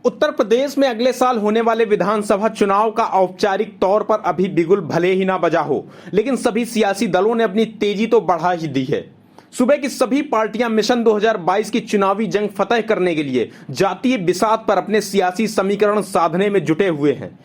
उत्तर प्रदेश में अगले साल होने वाले विधानसभा चुनाव का औपचारिक तौर पर अभी बिगुल भले ही ना बजा हो, लेकिन सभी सियासी दलों ने अपनी तेजी तो बढ़ा ही दी है। सूबे की सभी पार्टियां मिशन 2022 की चुनावी जंग फतह करने के लिए जातीय बिसात पर अपने सियासी समीकरण साधने में जुटे हुए हैं।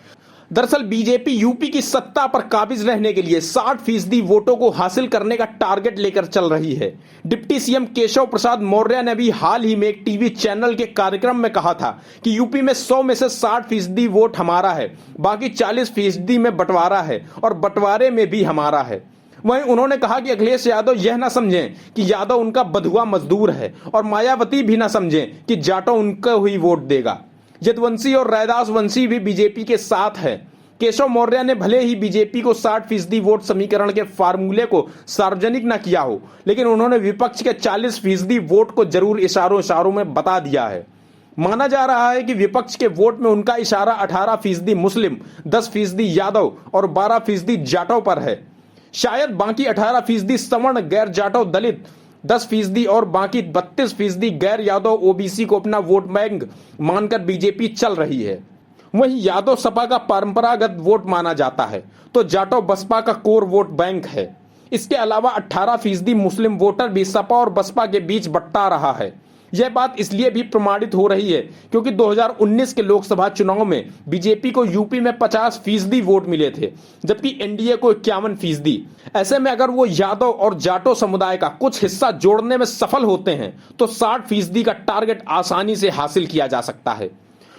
दरअसल बीजेपी यूपी की सत्ता पर काबिज रहने के लिए 60% वोटों को हासिल करने का टारगेट लेकर चल रही है। डिप्टी सीएम केशव प्रसाद मौर्य ने भी हाल ही में एक टीवी चैनल के कार्यक्रम में कहा था कि यूपी में 100 में से 60% वोट हमारा है, बाकी 40% में बंटवारा है और बंटवारे में भी हमारा है। वहीं उन्होंने कहा कि अखिलेश यादव यह ना समझें कि यादव उनका बंधुआ मजदूर है और मायावती भी ना समझें कि जाटो उनको ही वोट देगा। यदुवंशी और रैदास वंशी भी बीजेपी के साथ है। केशव मौर्य ने भले ही बीजेपी को 60% वोट समीकरण के फार्मूले को सार्वजनिक न किया हो, लेकिन उन्होंने विपक्ष के 40% वोट को जरूर इशारों में बता दिया है। माना जा रहा है कि विपक्ष के वोट में उनका इशारा 18% मुस्लिम, 10% यादव और 12% जाटव पर है। शायद बाकी 18% सवर्ण गैर जाटव दलित, 10% और बाकी 32% गैर यादव ओबीसी को अपना वोट बैंक मानकर बीजेपी चल रही है। वहीं यादव सपा का परंपरागत वोट माना जाता है तो जाटव बसपा का कोर वोट बैंक है। इसके अलावा 18% मुस्लिम वोटर भी सपा और बसपा के बीच बंटा रहा है। यह बात इसलिए भी प्रमाणित हो रही है क्योंकि 2019 के लोकसभा चुनाव में बीजेपी को यूपी में 50% वोट मिले थे, जबकि एनडीए को 51%। ऐसे में अगर वो यादव और जाटो समुदाय का कुछ हिस्सा जोड़ने में सफल होते हैं तो 60% का टारगेट आसानी से हासिल किया जा सकता है।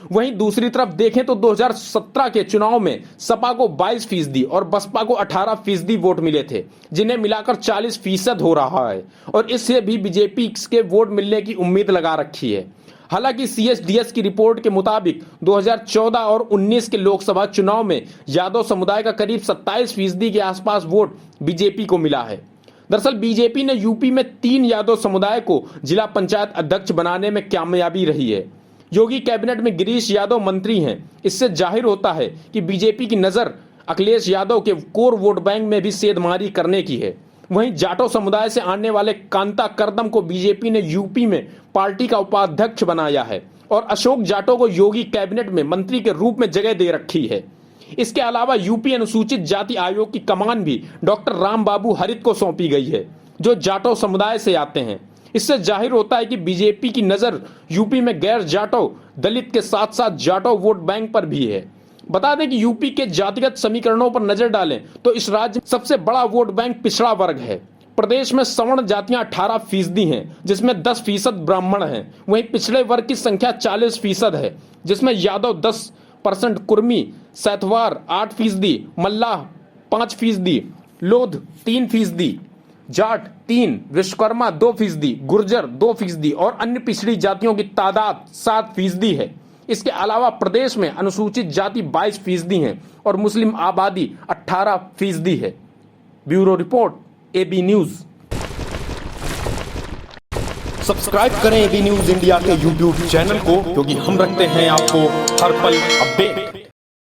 वहीं दूसरी तरफ देखें तो 2017 के चुनाव में सपा को 22% और बसपा को 18% वोट मिले थे, जिन्हें मिलाकर 40% हो रहा है और इससे भी बीजेपी के वोट मिलने की उम्मीद लगा रखी है। हालांकि सीएसडीएस की रिपोर्ट के मुताबिक 2014 और 19 के लोकसभा चुनाव में यादव समुदाय का करीब 27% के आसपास वोट बीजेपी को मिला है। दरअसल बीजेपी ने यूपी में 3 यादव समुदाय को जिला पंचायत अध्यक्ष बनाने में कामयाबी रही है। योगी कैबिनेट में गिरीश यादव मंत्री हैं। इससे जाहिर होता है कि बीजेपी की नजर अखिलेश यादव के कोर वोट बैंक में भी सेंधमारी करने की है। वहीं जाटो समुदाय से आने वाले कांता करदम को बीजेपी ने यूपी में पार्टी का उपाध्यक्ष बनाया है और अशोक जाटो को योगी कैबिनेट में मंत्री के रूप में जगह दे रखी है। इसके अलावा यूपी अनुसूचित जाति आयोग की कमान भी डॉक्टर राम बाबू हरित को सौंपी गई है, जो जाटो समुदाय से आते हैं। इससे जाहिर होता है कि बीजेपी की नजर यूपी में गैर जाटो दलित के साथ साथ जाटो वोट बैंक पर भी है। बता दें कि यूपी के जातिगत समीकरणों पर नजर डालें तो इस राज्य में सबसे बड़ा वोट बैंक पिछड़ा वर्ग है। प्रदेश में सवर्ण जातियां 18% हैं, जिसमें 10% ब्राह्मण हैं। वहीं पिछड़े वर्ग की संख्या 40% है, जिसमें यादव 10%, कुर्मी सैथवार 8%, मल्लाह 5%, लोध 3%, जाट 3%, विश्वकर्मा 2%, गुर्जर 2% और अन्य पिछड़ी जातियों की तादाद 7% है। इसके अलावा प्रदेश में अनुसूचित जाति 22% है और मुस्लिम आबादी 18% है। Bureau report, AB news. Subscribe करें एबी न्यूज इंडिया के यूट्यूब चैनल को, क्योंकि हम रखते हैं आपको हर पल अपडेट।